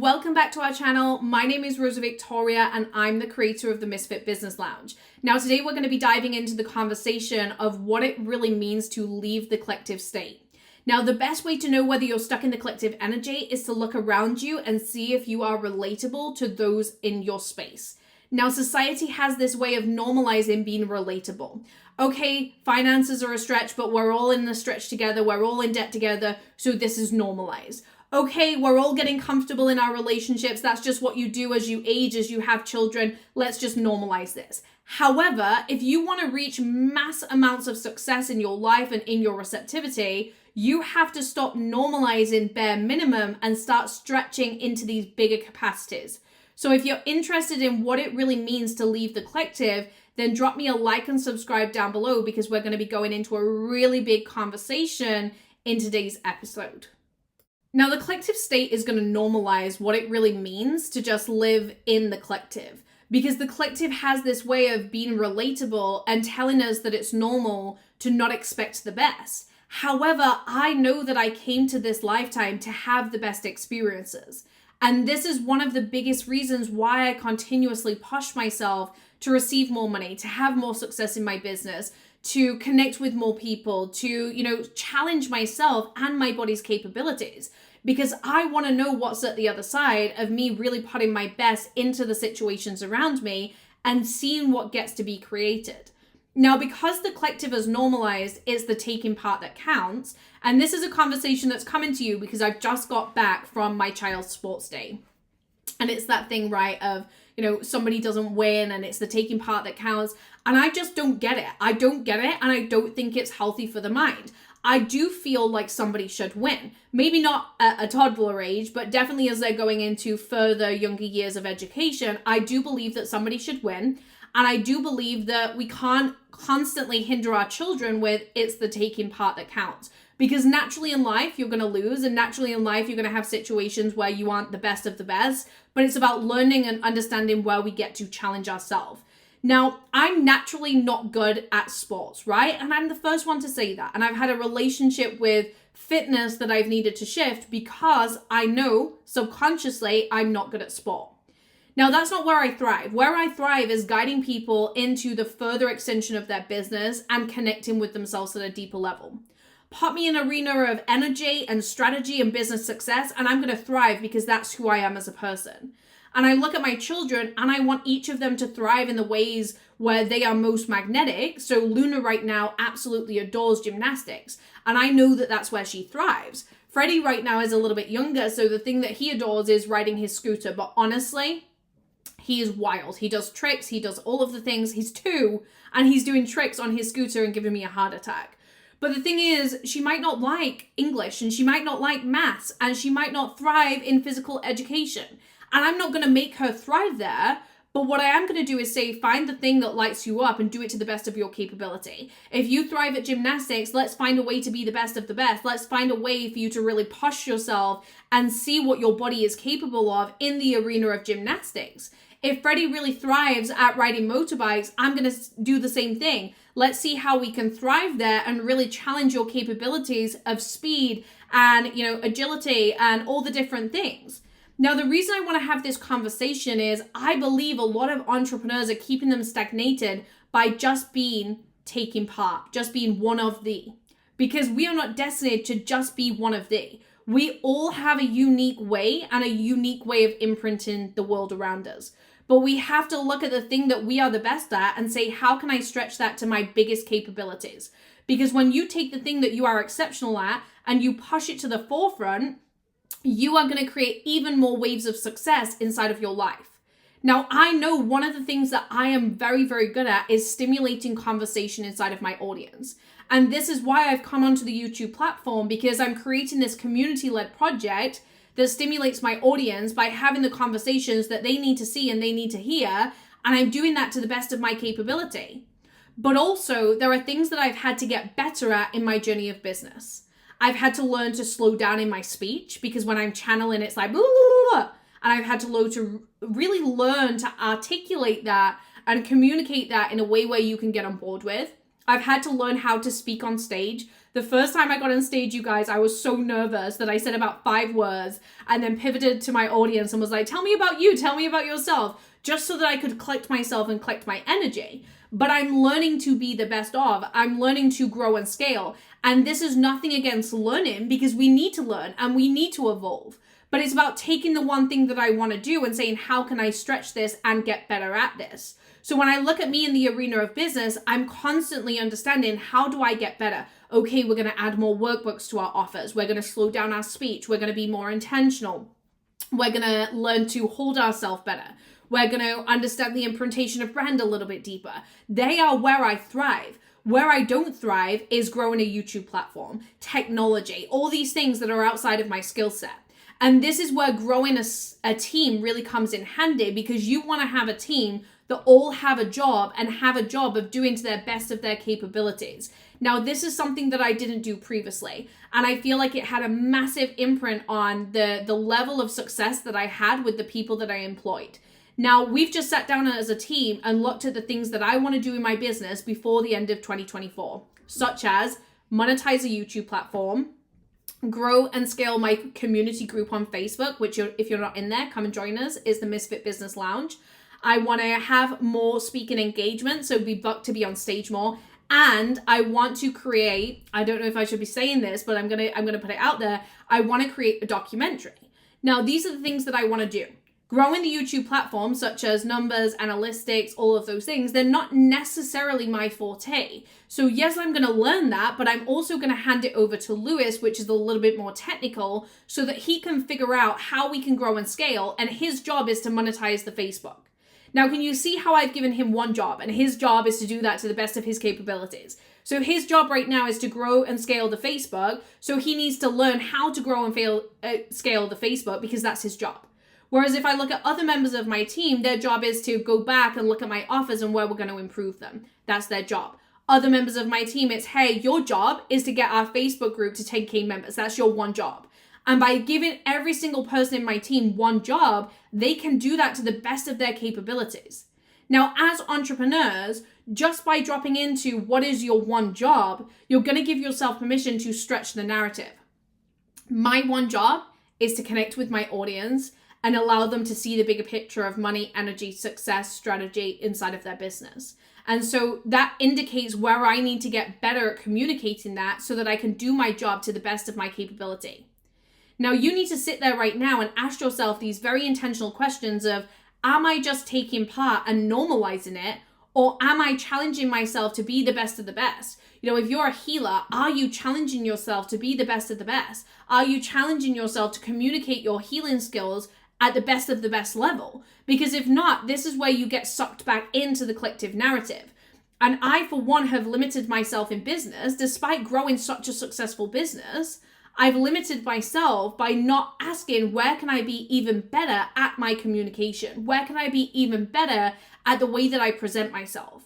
welcome back to our channel. My name is Rosa Victoria and I'm the creator of the Misfit Business Lounge. Now today we're going to be diving into the conversation of what it really means to leave the collective state. Now the best way to know whether you're stuck in the collective energy is to look around you and see if you are relatable to those in your space. Now society has this way of normalizing being relatable. Okay, finances are a stretch, but we're all in the stretch together, we're all in debt together, so this is normalized. Okay, we're all getting comfortable in our relationships. That's just what you do as you age, as you have children. Let's just normalize this. However, if you want to reach mass amounts of success in your life and in your receptivity, you have to stop normalizing bare minimum and start stretching into these bigger capacities. So if you're interested in what it really means to leave the collective, then drop me a like and subscribe down below because we're going to be going into a really big conversation in today's episode. Now, the collective state is going to normalize what it really means to just live in the collective, because the collective has this way of being relatable and telling us that it's normal to not expect the best. However, I know that I came to this lifetime to have the best experiences. And this is one of the biggest reasons why I continuously push myself to receive more money, to have more success in my business, to connect with more people, to, challenge myself and my body's capabilities, because I want to know what's at the other side of me really putting my best into the situations around me and seeing what gets to be created. Now, because the collective is normalized, it's the taking part that counts. And this is a conversation that's coming to you because I've just got back from my child's sports day. And it's that thing, right, of, somebody doesn't win and it's the taking part that counts. And I just don't get it. I don't get it. And I don't think it's healthy for the mind. I do feel like somebody should win. Maybe not at a toddler age, but definitely as they're going into further younger years of education, I do believe that somebody should win. And I do believe that we can't constantly hinder our children with it's the taking part that counts. Because naturally in life, you're going to lose. And naturally in life, you're going to have situations where you aren't the best of the best. But it's about learning and understanding where we get to challenge ourselves. Now, I'm naturally not good at sports, right? And I'm the first one to say that. And I've had a relationship with fitness that I've needed to shift because I know subconsciously I'm not good at sport. Now, that's not where I thrive. Where I thrive is guiding people into the further extension of their business and connecting with themselves at a deeper level. Put me in an arena of energy and strategy and business success, and I'm going to thrive because that's who I am as a person. And I look at my children and I want each of them to thrive in the ways where they are most magnetic. So Luna right now absolutely adores gymnastics. And I know that that's where she thrives. Freddie right now is a little bit younger. So the thing that he adores is riding his scooter. But honestly, he is wild. He does tricks. He does all of the things. He's 2 and he's doing tricks on his scooter and giving me a heart attack. But the thing is, she might not like English and she might not like maths and she might not thrive in physical education. And I'm not going to make her thrive there. But what I am going to do is say, find the thing that lights you up and do it to the best of your capability. If you thrive at gymnastics, let's find a way to be the best of the best. Let's find a way for you to really push yourself and see what your body is capable of in the arena of gymnastics. If Freddie really thrives at riding motorbikes, I'm going to do the same thing. Let's see how we can thrive there and really challenge your capabilities of speed and, agility and all the different things. Now, the reason I want to have this conversation is I believe a lot of entrepreneurs are keeping them stagnated by just being taking part, just being one of the. Because we are not destined to just be one of the. We all have a unique way and a unique way of imprinting the world around us. But we have to look at the thing that we are the best at and say, how can I stretch that to my biggest capabilities? Because when you take the thing that you are exceptional at and you push it to the forefront, you are going to create even more waves of success inside of your life. Now, I know one of the things that I am very, very good at is stimulating conversation inside of my audience. And this is why I've come onto the YouTube platform, because I'm creating this community-led project that stimulates my audience by having the conversations that they need to see and they need to hear. And I'm doing that to the best of my capability. But also, there are things that I've had to get better at in my journey of business. I've had to learn to slow down in my speech because when I'm channeling, it's like, blah, blah, blah. And I've had to really learn to articulate that and communicate that in a way where you can get on board with. I've had to learn how to speak on stage The first time I got on stage, you guys, I was so nervous that I said about 5 words and then pivoted to my audience and was like, tell me about you, tell me about yourself, just so that I could collect myself and collect my energy. But I'm learning to be the best of. I'm learning to grow and scale. And this is nothing against learning, because we need to learn and we need to evolve. But it's about taking the one thing that I want to do and saying, how can I stretch this and get better at this? So when I look at me in the arena of business, I'm constantly understanding, how do I get better? Okay, we're going to add more workbooks to our offers. We're going to slow down our speech. We're going to be more intentional. We're going to learn to hold ourselves better. We're going to understand the implementation of brand a little bit deeper. They are where I thrive. Where I don't thrive is growing a YouTube platform, technology, all these things that are outside of my skill set. And this is where growing a team really comes in handy, because you want to have a team that all have a job and have a job of doing to their best of their capabilities. Now, this is something that I didn't do previously, and I feel like it had a massive imprint on the level of success that I had with the people that I employed. Now, we've just sat down as a team and looked at the things that I want to do in my business before the end of 2024, such as monetize a YouTube platform, grow and scale my community group on Facebook, which if you're not in there, come and join us, is the Misfit Business Lounge. I want to have more speaking engagement, so be booked to be on stage more. And I want to create, I don't know if I should be saying this, but I'm gonna put it out there. I want to create a documentary. Now, these are the things that I want to do. Growing the YouTube platform, such as numbers, analytics, all of those things, they're not necessarily my forte. So yes, I'm going to learn that, but I'm also going to hand it over to Lewis, which is a little bit more technical, so that he can figure out how we can grow and scale. And his job is to monetize the Facebook. Now, can you see how I've given him one job, and his job is to do that to the best of his capabilities? So his job right now is to grow and scale the Facebook. So he needs to learn how to grow and scale the Facebook, because that's his job. Whereas if I look at other members of my team, their job is to go back and look at my offers and where we're going to improve them. That's their job. Other members of my team, it's, hey, your job is to get our Facebook group to 10K members. That's your one job. And by giving every single person in my team one job, they can do that to the best of their capabilities. Now, as entrepreneurs, just by dropping into what is your one job, you're going to give yourself permission to stretch the narrative. My one job is to connect with my audience and allow them to see the bigger picture of money, energy, success, strategy inside of their business. And so that indicates where I need to get better at communicating that, so that I can do my job to the best of my capability. Now, you need to sit there right now and ask yourself these very intentional questions of, am I just taking part and normalizing it? Or am I challenging myself to be the best of the best? You know, if you're a healer, are you challenging yourself to be the best of the best? Are you challenging yourself to communicate your healing skills at the best of the best level? Because if not, this is where you get sucked back into the collective narrative. And I, for one, have limited myself in business. Despite growing such a successful business, I've limited myself by not asking, where can I be even better at my communication? Where can I be even better at the way that I present myself?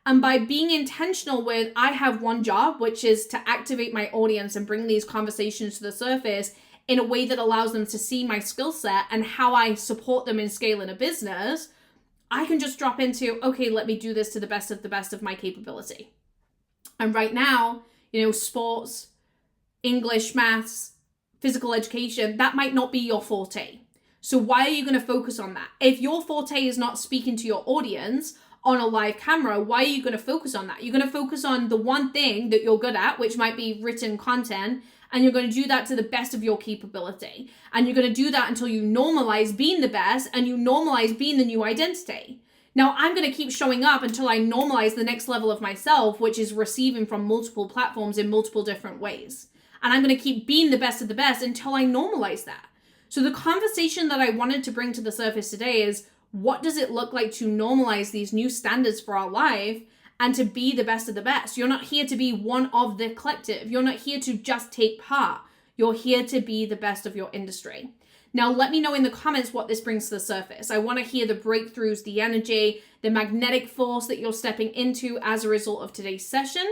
And by being intentional with, I have one job, which is to activate my audience and bring these conversations to the surface in a way that allows them to see my skill set and how I support them in scaling a business, I can just drop into, okay, let me do this to the best of my capability. And right now, you know, sports, English, maths, physical education, that might not be your forte. So why are you going to focus on that? If your forte is not speaking to your audience on a live camera, why are you going to focus on that? You're going to focus on the one thing that you're good at, which might be written content, and you're going to do that to the best of your capability. And you're going to do that until you normalize being the best and you normalize being the new identity. Now, I'm going to keep showing up until I normalize the next level of myself, which is receiving from multiple platforms in multiple different ways. And I'm going to keep being the best of the best until I normalize that. So the conversation that I wanted to bring to the surface today is, what does it look like to normalize these new standards for our life and to be the best of the best? You're not here to be one of the collective. You're not here to just take part. You're here to be the best of your industry. Now, let me know in the comments what this brings to the surface. I want to hear the breakthroughs, the energy, the magnetic force that you're stepping into as a result of today's session.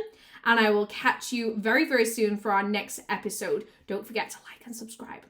And I will catch you very, very soon for our next episode. Don't forget to like and subscribe.